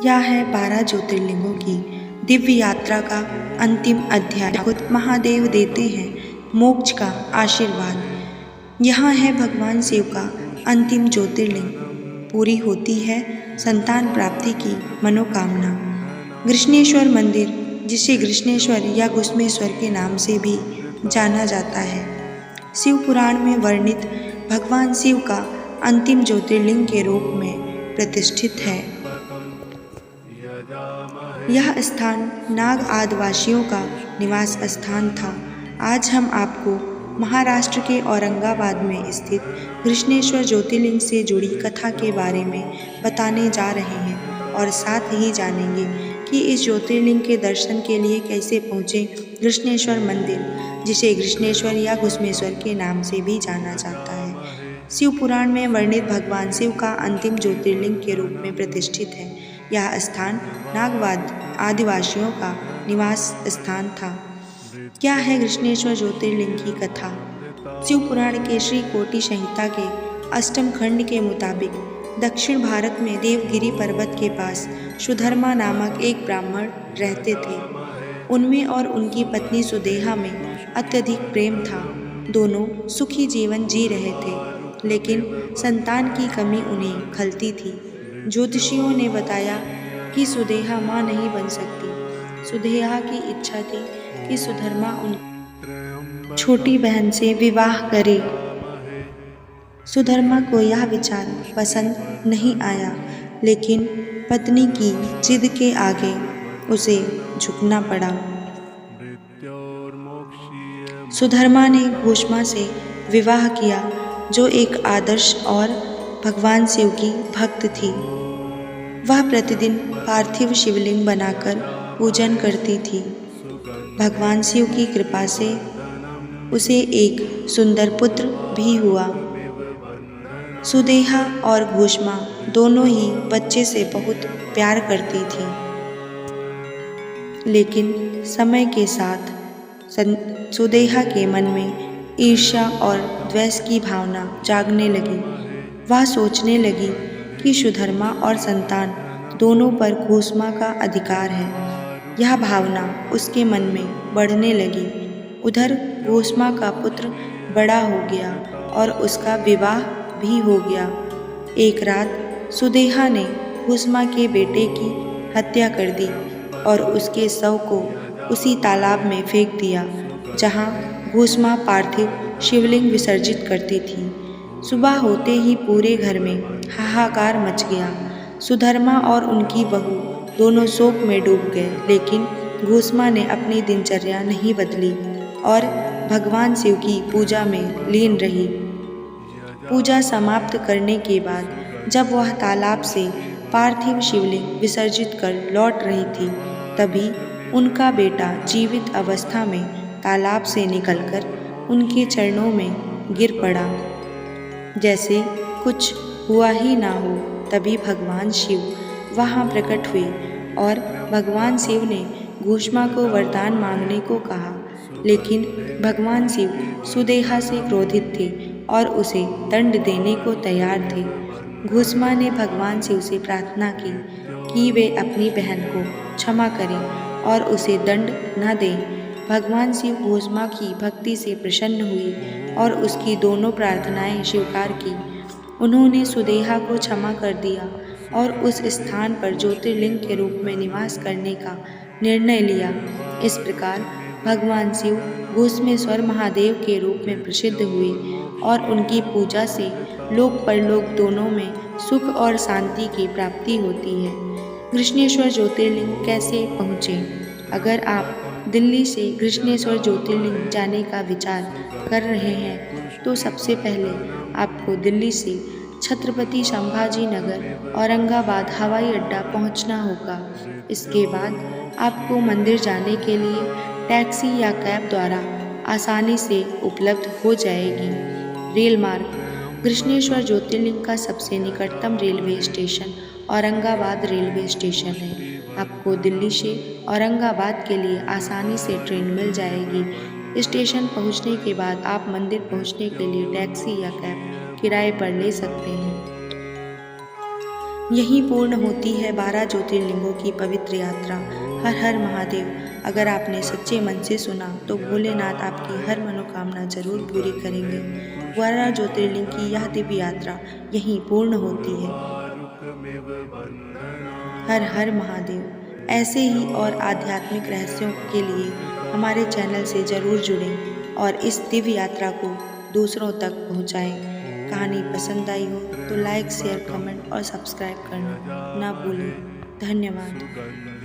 यह है 12 ज्योतिर्लिंगों की दिव्य यात्रा का अंतिम अध्याय। खुद महादेव देते हैं मोक्ष का आशीर्वाद। यहाँ है भगवान शिव का अंतिम ज्योतिर्लिंग। पूरी होती है संतान प्राप्ति की मनोकामना। कृष्णेश्वर मंदिर, जिसे कृष्णेश्वर या घुश्मेश्वर के नाम से भी जाना जाता है, शिव पुराण में वर्णित भगवान शिव का अंतिम ज्योतिर्लिंग के रूप में प्रतिष्ठित है। यह स्थान नाग आदिवासियों का निवास स्थान था। आज हम आपको महाराष्ट्र के औरंगाबाद में स्थित कृष्णेश्वर ज्योतिर्लिंग से जुड़ी कथा के बारे में बताने जा रहे हैं और साथ ही जानेंगे कि इस ज्योतिर्लिंग के दर्शन के लिए कैसे पहुँचे कृष्णेश्वर मंदिर, जिसे कृष्णेश्वर या घुश्मेश्वर के नाम से भी जाना जाता है। शिव पुराण में वर्णित भगवान शिव का अंतिम ज्योतिर्लिंग के रूप में प्रतिष्ठित है। यह स्थान नागवाद आदिवासियों का निवास स्थान था। क्या है कृष्णेश्वर ज्योतिर्लिंग की कथा? शिव पुराण के श्री कोटि संहिता के अष्टम खंड के मुताबिक दक्षिण भारत में देवगिरी पर्वत के पास सुधर्मा नामक एक ब्राह्मण रहते थे। उनमें और उनकी पत्नी सुदेहा में अत्यधिक प्रेम था। दोनों सुखी जीवन जी रहे थे, लेकिन संतान की कमी उन्हें खलती थी। ज्योतिषियों ने बताया कि सुदेहा मां नहीं बन सकती। सुदेहा की इच्छा थी कि सुधर्मा उनकी छोटी बहन से विवाह करे। सुधर्मा को यह विचार पसंद नहीं आया, लेकिन पत्नी की जिद के आगे उसे झुकना पड़ा। सुधर्मा ने घोषमा से विवाह किया, जो एक आदर्श और भगवान शिव की भक्त थी। वह प्रतिदिन पार्थिव शिवलिंग बनाकर पूजन करती थी। भगवान शिव की कृपा से उसे एक सुंदर पुत्र भी हुआ। सुदेहा और घोषमा दोनों ही बच्चे से बहुत प्यार करती थी, लेकिन समय के साथ सुदेहा के मन में ईर्ष्या और द्वेष की भावना जागने लगी। वह सोचने लगी कि सुधर्मा और संतान दोनों पर घोषमा का अधिकार है। यह भावना उसके मन में बढ़ने लगी। उधर घोषमा का पुत्र बड़ा हो गया और उसका विवाह भी हो गया। एक रात सुदेहा ने घोषमा के बेटे की हत्या कर दी और उसके शव को उसी तालाब में फेंक दिया जहाँ घोषमा पार्थिव शिवलिंग विसर्जित करती थी। सुबह होते ही पूरे घर में हाहाकार मच गया। सुधर्मा और उनकी बहू दोनों शोक में डूब गए, लेकिन घोषमा ने अपनी दिनचर्या नहीं बदली और भगवान शिव की पूजा में लीन रही। पूजा समाप्त करने के बाद जब वह तालाब से पार्थिव शिवलिंग विसर्जित कर लौट रही थी, तभी उनका बेटा जीवित अवस्था में तालाब से निकलकर उनके चरणों में गिर पड़ा। जैसे कुछ हुआ ही ना हो, तभी भगवान शिव वहाँ प्रकट हुए और भगवान शिव ने घोषमा को वरदान मांगने को कहा, लेकिन भगवान शिव सुदेहा से क्रोधित थे और उसे दंड देने को तैयार थे। घोषमा ने भगवान शिव से प्रार्थना की कि वे अपनी बहन को क्षमा करें और उसे दंड न दें। भगवान शिव घोषमा की भक्ति से प्रसन्न हुए और उसकी दोनों प्रार्थनाएं स्वीकार की। उन्होंने सुदेहा को क्षमा कर दिया और उस स्थान पर ज्योतिर्लिंग के रूप में निवास करने का निर्णय लिया। इस प्रकार भगवान शिव घुश्मेश्वर महादेव के रूप में प्रसिद्ध हुए और उनकी पूजा से लोक परलोक दोनों में सुख और शांति की प्राप्ति होती है। कृष्णेश्वर ज्योतिर्लिंग कैसे पहुँचे? अगर आप दिल्ली से कृष्णेश्वर ज्योतिर्लिंग जाने का विचार कर रहे हैं, तो सबसे पहले आपको दिल्ली से छत्रपति संभाजी नगर औरंगाबाद हवाई अड्डा पहुंचना होगा। इसके बाद आपको मंदिर जाने के लिए टैक्सी या कैब द्वारा आसानी से उपलब्ध हो जाएगी। रेल मार्ग: कृष्णेश्वर ज्योतिर्लिंग का सबसे निकटतम railway station Aurangabad railway station है। आपको दिल्ली से औरंगाबाद के लिए आसानी से ट्रेन मिल जाएगी। स्टेशन पहुंचने के बाद आप मंदिर पहुंचने के लिए टैक्सी या कैब किराए पर ले सकते हैं। यहीं पूर्ण होती है 12 ज्योतिर्लिंगों की पवित्र यात्रा। हर हर महादेव। अगर आपने सच्चे मन से सुना तो भोलेनाथ आपकी हर मनोकामना जरूर पूरी करेंगे। 12 ज्योतिर्लिंग की यह दिव्य यात्रा यहीं पूर्ण होती है। हर हर महादेव। ऐसे ही और आध्यात्मिक रहस्यों के लिए हमारे चैनल से जरूर जुड़ें और इस दिव्य यात्रा को दूसरों तक पहुंचाएं। कहानी पसंद आई हो तो लाइक, शेयर, कमेंट और सब्सक्राइब करना ना भूलें। धन्यवाद।